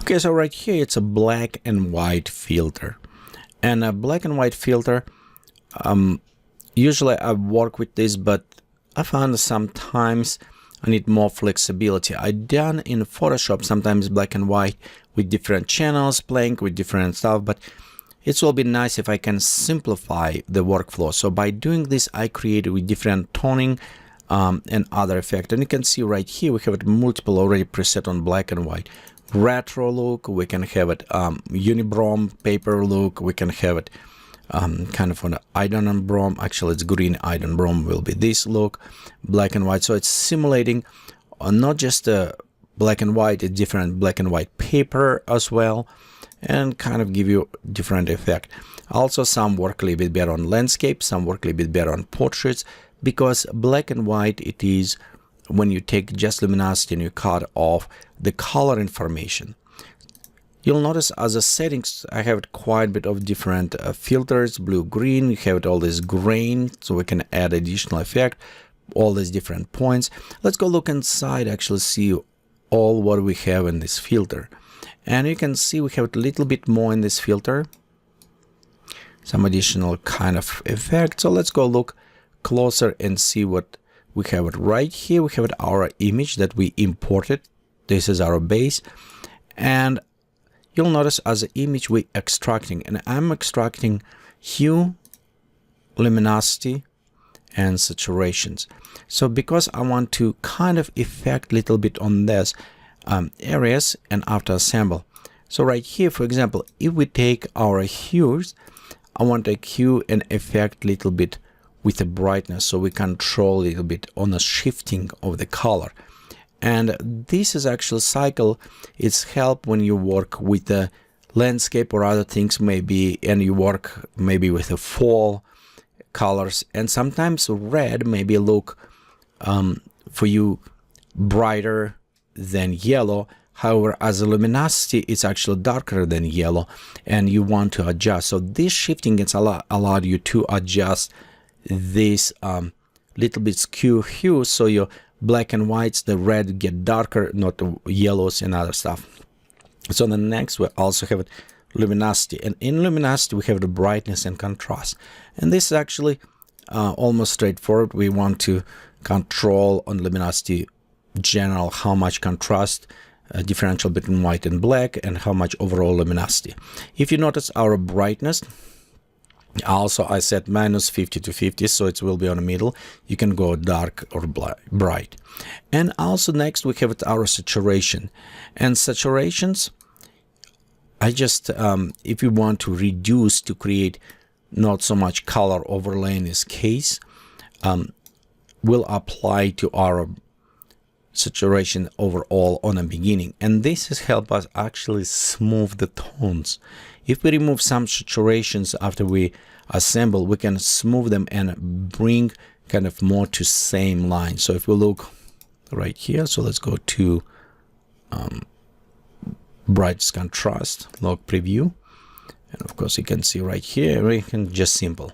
Okay, so right here it's a black and white filter, and a black and white filter, usually I work with this, but I found sometimes I need more flexibility. I done in Photoshop sometimes black and white with different channels playing with different stuff, but it will be nice if I can simplify the workflow. So by doing this, I created with different toning and other effect. And you can see right here we have it multiple already preset on black and white. Retro look, we can have it unibrom paper look, we can have it kind of on iron and brom. Actually it's green iron brom will be this look, black and white. So it's simulating not just black and white, a different black and white paper as well, and kind of give you different effect. Also some work a little bit better on landscape, some work a little bit better on portraits, because black and white it is when you take just luminosity and you cut off the color information. You'll notice as a settings, I have quite a bit of different filters, blue, green. You have all this grain, so we can add additional effect, all these different points. Let's go look inside, actually see all what we have in this filter. And you can see we have a little bit more in this filter, some additional kind of effect. So let's go look closer and see what we have it right here. We have it our image that we imported. This is our base, and you'll notice as an image we extracting, and I'm extracting hue, luminosity, and saturations. So because I want to kind of effect a little bit on this areas and after assemble. So right here, for example, if we take our hues, I want a hue and effect a little bit with the brightness, so we control a little bit on the shifting of the color. And this is actually cycle. It's help when you work with the landscape or other things maybe, and you work maybe with the fall colors, and sometimes red maybe look for you brighter than yellow. However, as a luminosity, it's actually darker than yellow, and you want to adjust. So this shifting it's allowed you to adjust this little bit skew hue, so your black and whites, the red get darker, not the yellows and other stuff. So the next we also have luminosity, and in luminosity we have the brightness and contrast, and this is actually almost straightforward. We want to control on luminosity general how much contrast, differential between white and black, and how much overall luminosity. If you notice our brightness, also I set minus 50 to 50, so it will be on the middle. You can go dark or bright. And also next we have our saturation, and saturations I just if you want to reduce to create not so much color overlay in this case, will apply to our saturation overall on the beginning, and this has helped us actually smooth the tones. If we remove some saturations after we assemble, we can smooth them and bring kind of more to same line. So if we look right here, so let's go to brightest contrast, log preview, and of course you can see right here we can just simple.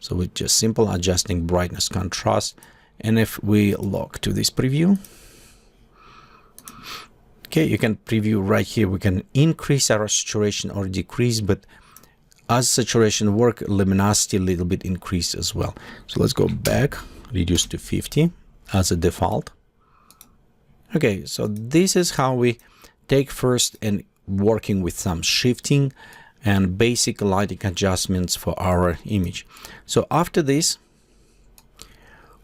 So with just simple adjusting brightness contrast, and if we log to this preview, okay, you can preview right here. We can increase our saturation or decrease, but as saturation work, luminosity a little bit increase as well. So let's go back, reduce to 50 as a default. Okay, so this is how we take first and working with some shifting and basic lighting adjustments for our image. So after this,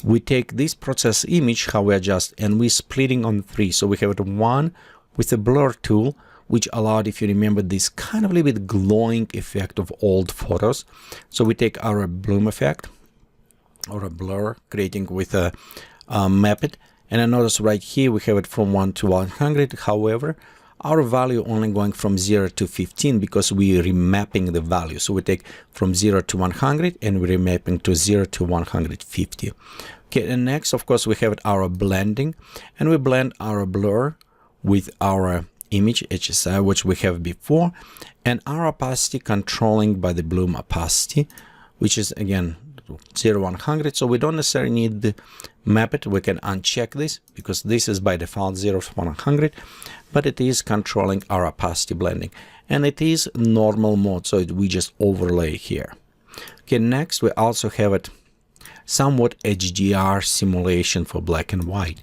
we take this process image, how we adjust, and we splitting on 3. So we have it one with the blur tool, which allowed, if you remember, this kind of a little bit glowing effect of old photos. So we take our bloom effect or a blur, creating with a map it. And I notice right here we have it from 1 to 100. However, our value only going from 0 to 15 because we remapping the value. So we take from 0 to 100 and we're remapping to 0 to 150. Okay, and next, of course, we have our blending, and we blend our blur with our image HSI, which we have before, and our opacity controlling by the bloom opacity, which is again 0 100. So we don't necessarily need to map it. We can uncheck this because this is by default 0 to 100. but it is controlling our opacity blending, and it is normal mode, so we just overlay here. Okay, next we also have it somewhat HDR simulation for black and white.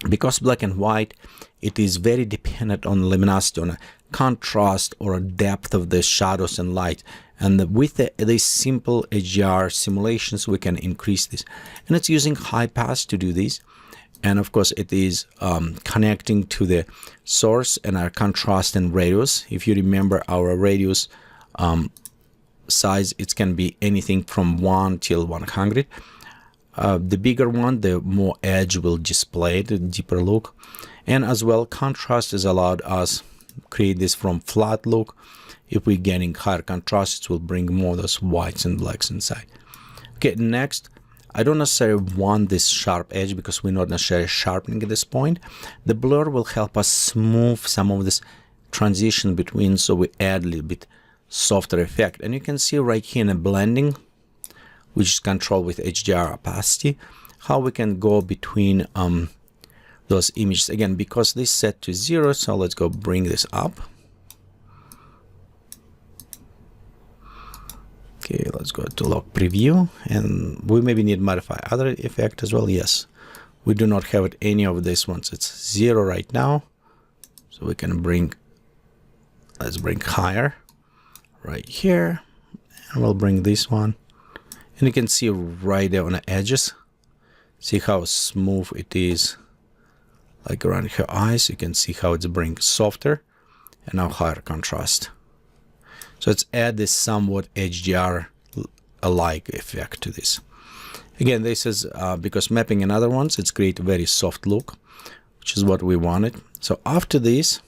Because black and white, it is very dependent on luminosity, on a contrast or a depth of the shadows and light. And with these simple HDR simulations, we can increase this. And it's using high pass to do this. And of course, it is connecting to the source and our contrast and radius. If you remember our radius size, it can be anything from 1 till 100. The bigger one, the more edge will display, the deeper look. And as well, contrast has allowed us create this from flat look. If we're getting higher contrast, it will bring more of those whites and blacks inside. Okay, next, I don't necessarily want this sharp edge because we're not necessarily sharpening at this point. The blur will help us smooth some of this transition between, so we add a little bit softer effect. And you can see right here in the blending, which is controlled with HDR opacity, how we can go between those images. Again, because this is set to 0, so let's go bring this up. Okay, let's go to lock preview, and we maybe need to modify other effect as well. Yes, we do not have it any of these ones. It's 0 right now, so we can bring, let's bring higher right here, and we'll bring this one. And you can see right there on the edges, see how smooth it is, like around her eyes. You can see how it's bring softer and now higher contrast. So let's add this somewhat HDR-alike effect to this. Again, this is because mapping in other ones, it's create a very soft look, which is what we wanted. So after this,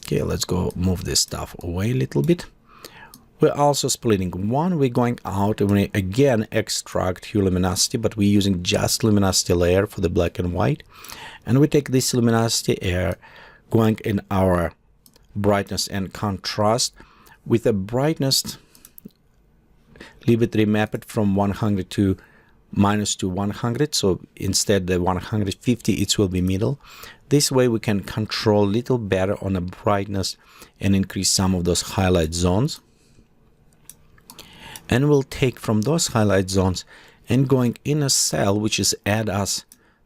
okay, let's go move this stuff away a little bit. We're also splitting one. We're going out and we again extract hue luminosity, but we're using just luminosity layer for the black and white. And we take this luminosity air, going in our brightness and contrast. With the brightness, leave it remap it from 100 to minus to 100. So instead the 150, it will be middle. This way we can control a little better on the brightness and increase some of those highlight zones. And we'll take from those highlight zones and going in a cell, which is add us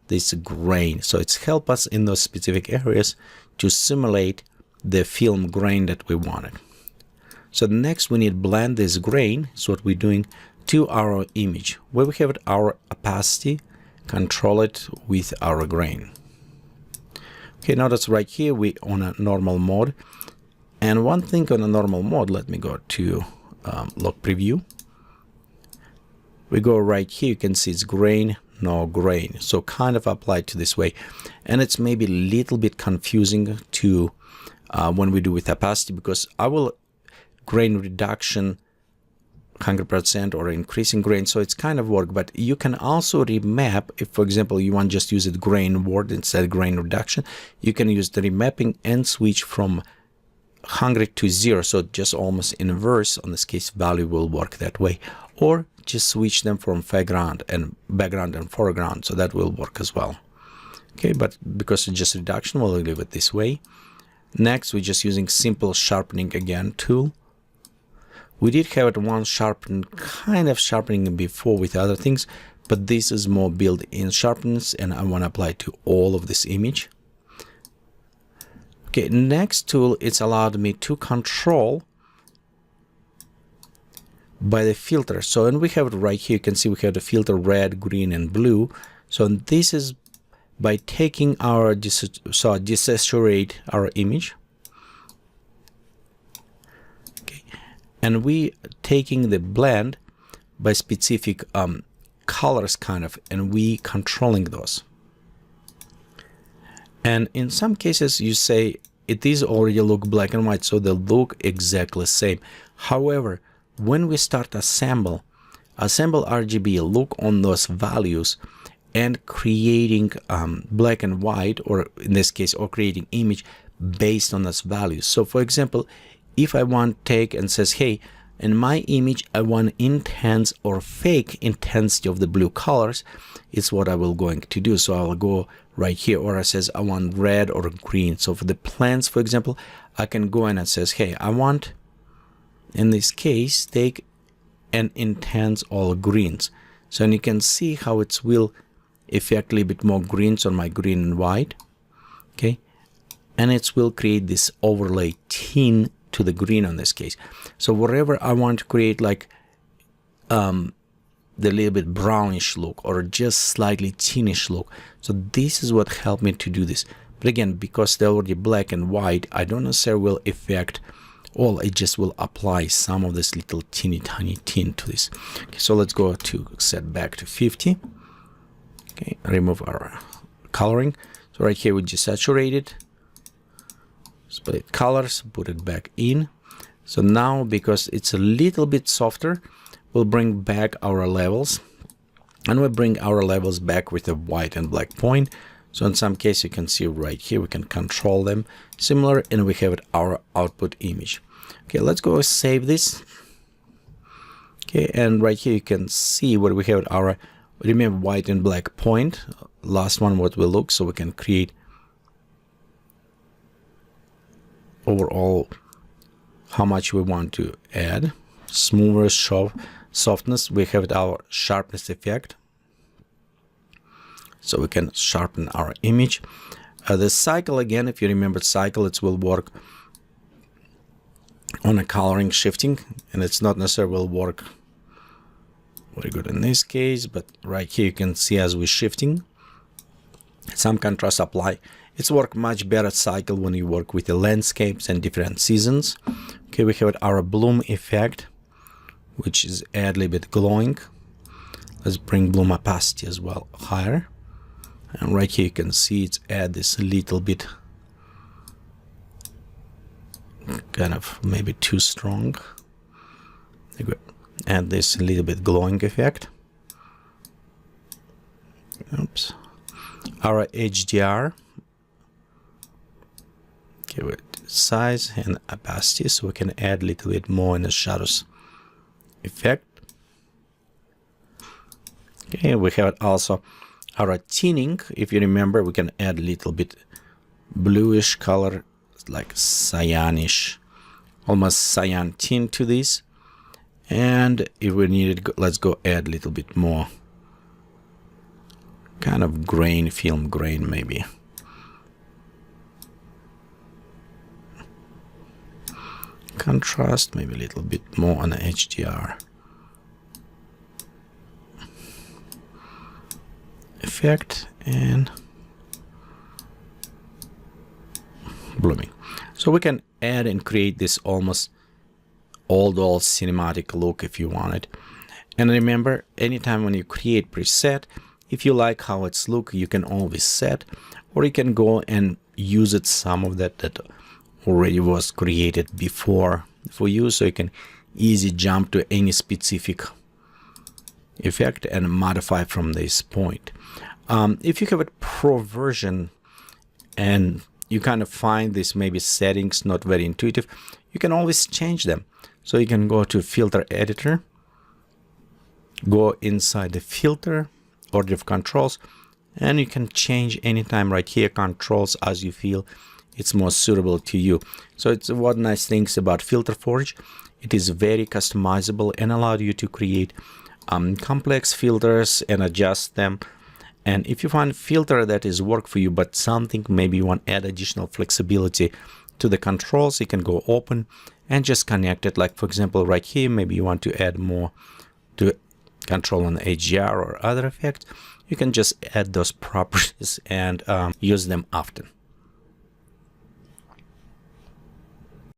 this grain. So it's help us in those specific areas to simulate the film grain that we wanted. So next we need blend this grain. So what we're doing to our image, where we have our opacity, control it with our grain. Okay, now that's right here, we on a normal mode. And one thing on a normal mode, let me go to lock preview. We go right here, you can see it's grain, no grain. So kind of applied to this way. And it's maybe a little bit confusing to when we do with opacity, because I will grain reduction 100% or increasing grain, so it's kind of work. But you can also remap, if for example you want just use it grain word instead grain reduction, you can use the remapping and switch from 100 to 0, so just almost inverse. On this case, value will work that way, or just switch them from background and foreground, so that will work as well. Okay, but because it's just reduction, we'll leave it this way. Next, we're just using simple sharpening again tool. We did have it one sharpen, kind of sharpening before with other things, but this is more built-in sharpness, and I want to apply to all of this image. Okay, next tool, it's allowed me to control by the filter. So, and we have it right here. You can see we have the filter red, green, and blue. So this is by taking our desaturate our image. Okay, and we taking the blend by specific colors kind of, and we controlling those. And in some cases you say it is already look black and white, so they look exactly the same. However, when we start assemble RGB, look on those values and creating black and white, or in this case, or creating image based on those values. So for example, if I want take and says, hey, in my image, I want intense or fake intensity of the blue colors, it's what I will going to do. So I will go right here, or it says I want red or green. So for the plants, for example, I can go in and says, hey, I want, in this case, take and intense all greens. So and you can see how it will affect a little bit more greens on my green and white. Okay, and it will create this overlay tint to the green in this case. So wherever I want to create like the little bit brownish look or just slightly tinnish look. So this is what helped me to do this. But again, because they're already black and white, I don't necessarily will affect all. It just will apply some of this little teeny tiny tint to this. Okay, so let's go to set back to 50. Okay, remove our coloring. So right here we just saturate it, split colors, put it back in. So now, because it's a little bit softer, we'll bring back our levels, and we'll bring our levels back with a white and black point. So in some case, you can see right here, we can control them similar, and we have our output image. Okay, let's go save this. Okay, and right here you can see what we have our, remember, white and black point. Last one, what will look, so we can create overall how much we want to add. Smoother, softness, we have our sharpness effect, so we can sharpen our image. The cycle, again, if you remember cycle, it will work on a coloring shifting, and it's not necessarily will work very good in this case, but right here you can see as we're shifting, some contrast apply. It's work much better cycle when you work with the landscapes and different seasons. Okay, we have our bloom effect, which is add a little bit glowing. Let's bring bloom opacity as well higher. And right here you can see it's add this little bit, kind of maybe too strong. Add this little bit glowing effect. Oops. Our HDR. Okay, with size and opacity, so we can add a little bit more in the shadows effect. Okay, we have also our tinting. If you remember, we can add a little bit bluish color, like cyanish, almost cyan tint to this. And if we need it, let's go add a little bit more kind of grain, film grain maybe. Contrast, maybe a little bit more on the HDR effect and blooming. So we can add and create this almost old cinematic look if you want it. And remember, anytime when you create preset, if you like how it's look, you can always set, or you can go and use it, some of that already was created before for you, so you can easy jump to any specific effect and modify from this point. If you have a pro version and you kind of find this maybe settings not very intuitive, you can always change them. So you can go to filter editor, go inside the filter, order of controls, and you can change anytime right here controls as you feel it's more suitable to you. So it's one nice things about Filter Forge. It is very customizable and allow you to create complex filters and adjust them. And if you find filter that is work for you, but something maybe you want to add additional flexibility to the controls, you can go open and just connect it. Like for example, right here, maybe you want to add more to control on the HDR or other effects. You can just add those properties and use them often.